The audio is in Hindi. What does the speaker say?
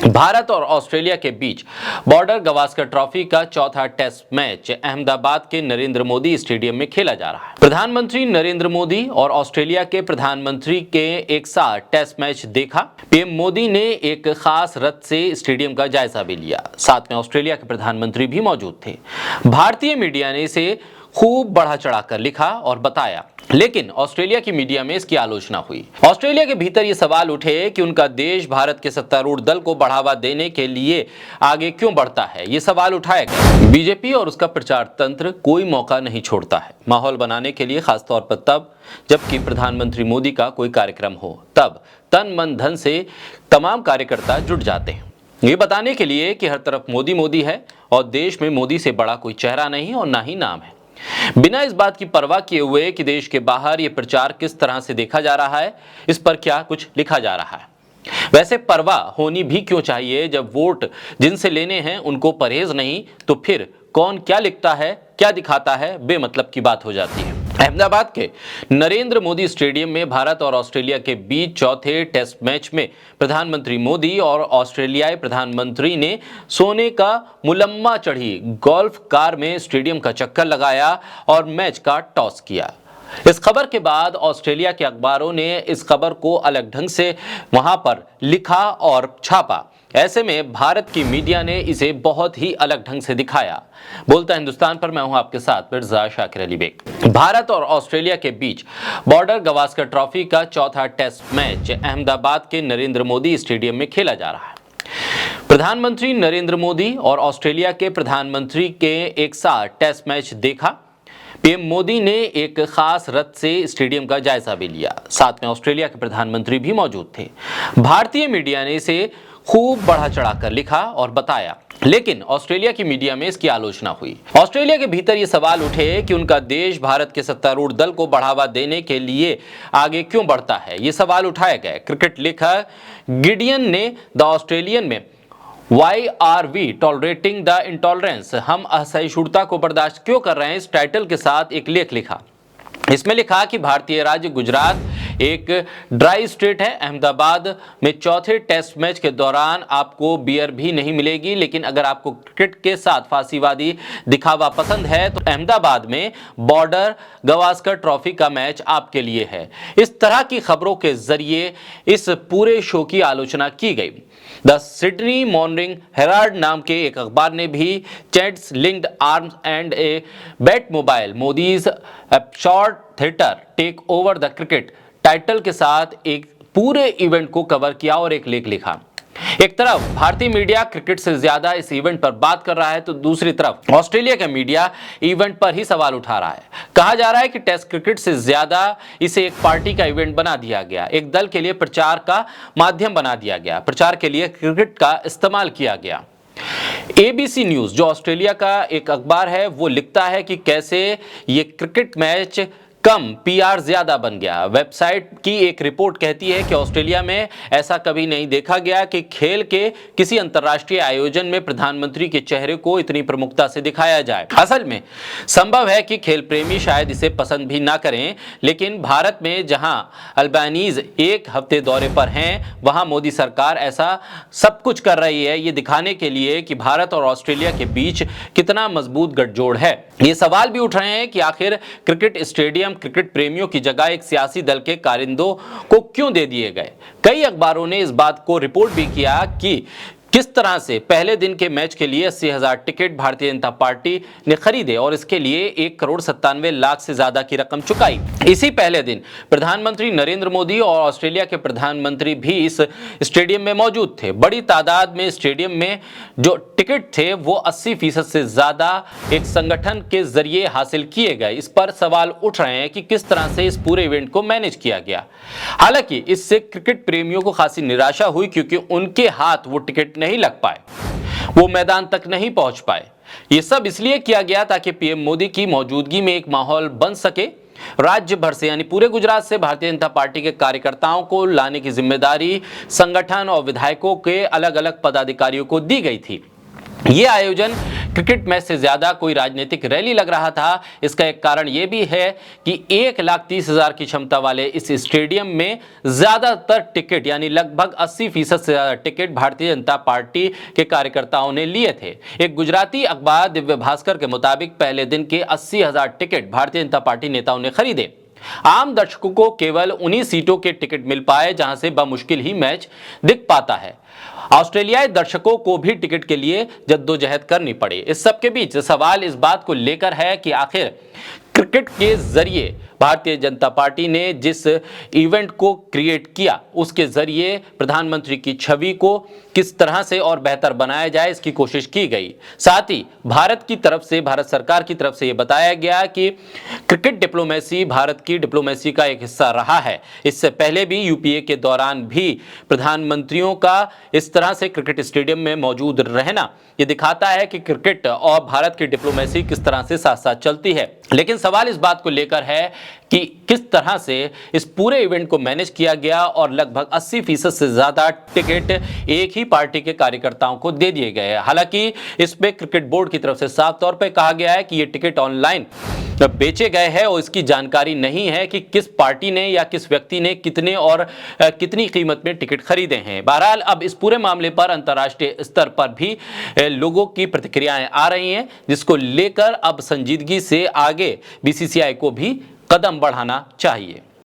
भारत और ऑस्ट्रेलिया के बीच बॉर्डर गावस्कर ट्रॉफी का चौथा टेस्ट मैच अहमदाबाद के नरेंद्र मोदी स्टेडियम में खेला जा रहा है। प्रधानमंत्री नरेंद्र मोदी और ऑस्ट्रेलिया के प्रधानमंत्री के एक साथ टेस्ट मैच देखा। पीएम मोदी ने एक खास रथ से स्टेडियम का जायजा भी लिया। साथ में ऑस्ट्रेलिया के प्रधानमंत्री भी मौजूद थे। भारतीय मीडिया ने इसे खूब बढ़ा चढ़ाकर लिखा और बताया, लेकिन ऑस्ट्रेलिया की मीडिया में इसकी आलोचना हुई। ऑस्ट्रेलिया के भीतर ये सवाल उठे कि उनका देश भारत के सत्तारूढ़ दल को बढ़ावा देने के लिए आगे क्यों बढ़ता है। ये सवाल उठाया गया। बीजेपी और उसका प्रचार तंत्र कोई मौका नहीं छोड़ता है माहौल बनाने के लिए, खासतौर पर तब जबकि प्रधानमंत्री मोदी का कोई कार्यक्रम हो, तब तन मन धन से तमाम कार्यकर्ता जुट जाते हैं ये बताने के लिए कि हर तरफ मोदी मोदी है और देश में मोदी से बड़ा कोई चेहरा नहीं और ना ही नाम है। बिना इस बात की परवाह किए हुए कि देश के बाहर ये प्रचार किस तरह से देखा जा रहा है, इस पर क्या कुछ लिखा जा रहा है। वैसे परवाह होनी भी क्यों चाहिए जब वोट जिनसे लेने हैं उनको परहेज नहीं, तो फिर कौन क्या लिखता है, क्या दिखाता है, बेमतलब की बात हो जाती है। अहमदाबाद के नरेंद्र मोदी स्टेडियम में भारत और ऑस्ट्रेलिया के बीच चौथे टेस्ट मैच में प्रधानमंत्री मोदी और ऑस्ट्रेलियाई प्रधानमंत्री ने सोने का मुलम्मा चढ़ी गोल्फ कार में स्टेडियम का चक्कर लगाया और मैच का टॉस किया। इस खबर के बाद ऑस्ट्रेलिया के अखबारों ने इस खबर को अलग ढंग से वहां पर लिखा और छापा। ऐसे में भारत की मीडिया ने इसे बहुत ही अलग ढंग से दिखाया। बोलता हिंदुस्तान पर मैं हूं आपके साथ मिर्जा शाकिर अली बेग। भारत और ऑस्ट्रेलिया के बीच बॉर्डर गावस्कर ट्रॉफी का चौथा टेस्ट मैच अहमदाबाद के नरेंद्र मोदी स्टेडियम में खेला जा रहा है। प्रधानमंत्री नरेंद्र मोदी और ऑस्ट्रेलिया के प्रधानमंत्री के एक साथ टेस्ट मैच देखा। पीएम मोदी ने एक खास रथ से स्टेडियम का जायजा भी लिया। साथ में ऑस्ट्रेलिया के प्रधानमंत्री भी मौजूद थे। भारतीय मीडिया ने इसे खूब बढ़ा चढ़ाकर लिखा और बताया, लेकिन ऑस्ट्रेलिया की मीडिया में इसकी आलोचना हुई। ऑस्ट्रेलिया के भीतर ये सवाल उठे कि उनका देश भारत के सत्तारूढ़ दल को बढ़ावा देने के लिए आगे क्यों बढ़ता है। ये सवाल उठाया गया। क्रिकेट लेखक गिडियन ने द ऑस्ट्रेलियन में why are we tolerating the intolerance, हम असहिष्णुता को बर्दाश्त क्यों कर रहे हैं, इस टाइटल के साथ एक लेख लिखा। इसमें लिखा कि भारतीय राज्य गुजरात एक ड्राई स्टेट है। अहमदाबाद में चौथे टेस्ट मैच के दौरान आपको बियर भी नहीं मिलेगी, लेकिन अगर आपको क्रिकेट के साथ फांसीवादी दिखावा पसंद है तो अहमदाबाद में बॉर्डर गावस्कर ट्रॉफी का मैच आपके लिए है। इस तरह की खबरों के जरिए इस पूरे शो की आलोचना की गई। द सिडनी मॉर्निंग हेराल्ड नाम के एक अखबार ने भी chats linked arms and a bet mobile Modi's short theatre take over the cricket title के साथ एक पूरे इवेंट को कवर किया और एक लेख लिखा। एक तरफ भारतीय मीडिया क्रिकेट से ज्यादा इस इवेंट पर बात कर रहा है, तो दूसरी तरफ ऑस्ट्रेलिया का मीडिया इवेंट पर ही सवाल उठा रहा है। कहा जा रहा है कि टेस्ट क्रिकेट से ज्यादा इसे एक पार्टी का इवेंट बना दिया गया, एक दल के लिए प्रचार का माध्यम बना दिया गया, प्रचार के लिए क्रिकेट का इस्तेमाल किया गया। ABC न्यूज जो ऑस्ट्रेलिया का एक अखबार है, वो लिखता है कि कैसे ये क्रिकेट मैच कम PR ज्यादा बन गया। वेबसाइट की एक रिपोर्ट कहती है कि ऑस्ट्रेलिया में ऐसा कभी नहीं देखा गया कि खेल के किसी अंतर्राष्ट्रीय आयोजन में प्रधानमंत्री के चेहरे को इतनी प्रमुखता से दिखाया जाए। असल में संभव है कि खेल प्रेमी शायद इसे पसंद भी ना करें, लेकिन भारत में जहां अल्बानीज एक हफ्ते दौरे पर हैं, वहां मोदी सरकार ऐसा सब कुछ कर रही है ये दिखाने के लिए कि भारत और ऑस्ट्रेलिया के बीच कितना मजबूत गठजोड़ है। ये सवाल भी उठ रहे हैं कि आखिर क्रिकेट स्टेडियम क्रिकेट प्रेमियों की जगह एक सियासी दल के कारिंदों को क्यों दे दिए गए। कई अखबारों ने इस बात को रिपोर्ट भी किया कि किस तरह से पहले दिन के मैच के लिए 80,000 टिकट भारतीय जनता पार्टी ने खरीदे और इसके लिए 1,97,00,000 से ज्यादा की रकम चुकाई। इसी पहले दिन प्रधानमंत्री नरेंद्र मोदी और ऑस्ट्रेलिया के प्रधानमंत्री भी इस स्टेडियम में मौजूद थे। बड़ी तादाद में स्टेडियम में जो टिकट थे वो 80% से ज्यादा एक संगठन के जरिए हासिल किए गए। इस पर सवाल उठ रहे हैं कि किस तरह से इस पूरे इवेंट को मैनेज किया गया। हालांकि इससे क्रिकेट प्रेमियों को खासी निराशा हुई, क्योंकि उनके हाथ वो टिकट नहीं लग पाए, वो मैदान तक नहीं पहुंच पाए। ये सब इसलिए किया गया ताकि पीएम मोदी की मौजूदगी में एक माहौल बन सके। राज्य भर से यानी पूरे गुजरात से भारतीय जनता पार्टी के कार्यकर्ताओं को लाने की जिम्मेदारी संगठन और विधायकों के अलग अलग पदाधिकारियों को दी गई थी। ये आयोजन क्रिकेट मैच से ज्यादा कोई राजनीतिक रैली लग रहा था। इसका एक कारण यह भी है कि 1,30,000 की क्षमता वाले इस स्टेडियम में ज्यादातर टिकट यानी लगभग 80% से ज्यादा टिकट भारतीय जनता पार्टी के कार्यकर्ताओं ने लिए थे। एक गुजराती अखबार दिव्य भास्कर के मुताबिक पहले दिन के 80,000 टिकट भारतीय जनता पार्टी नेताओं ने खरीदे। आम दर्शकों को केवल उन्हीं सीटों के टिकट मिल पाए जहां से बमुश्किल ही मैच दिख पाता है। ऑस्ट्रेलियाई दर्शकों को भी टिकट के लिए जद्दोजहद करनी पड़ी। इस सब के बीच सवाल इस बात को लेकर है कि आखिर क्रिकेट के जरिए भारतीय जनता पार्टी ने जिस इवेंट को क्रिएट किया उसके जरिए प्रधानमंत्री की छवि को किस तरह से और बेहतर बनाया जाए इसकी कोशिश की गई। साथ ही भारत की तरफ से, भारत सरकार की तरफ से यह बताया गया कि क्रिकेट डिप्लोमेसी भारत की डिप्लोमेसी का एक हिस्सा रहा है। इससे पहले भी यूपीए के दौरान भी प्रधानमंत्रियों का इस तरह से क्रिकेट स्टेडियम में मौजूद रहना यह दिखाता है कि क्रिकेट और भारत की डिप्लोमेसी किस तरह से साथ साथ चलती है। लेकिन सवाल इस बात को लेकर है कि किस तरह से इस पूरे इवेंट को मैनेज किया गया और लगभग 80% से ज्यादा टिकट एक ही पार्टी के कार्यकर्ताओं को दे दिए गए। हालांकि इसमें क्रिकेट बोर्ड की तरफ से साफ तौर पर कहा गया है कि ये टिकट ऑनलाइन बेचे गए हैं और इसकी जानकारी नहीं है कि किस पार्टी ने या किस व्यक्ति ने कितने और कितनी कीमत में टिकट खरीदे हैं। बहरहाल अब इस पूरे मामले पर अंतर्राष्ट्रीय स्तर पर भी लोगों की प्रतिक्रियाएं आ रही हैं, जिसको लेकर अब संजीदगी से आगे बीसीसीआई को भी कदम बढ़ाना चाहिए।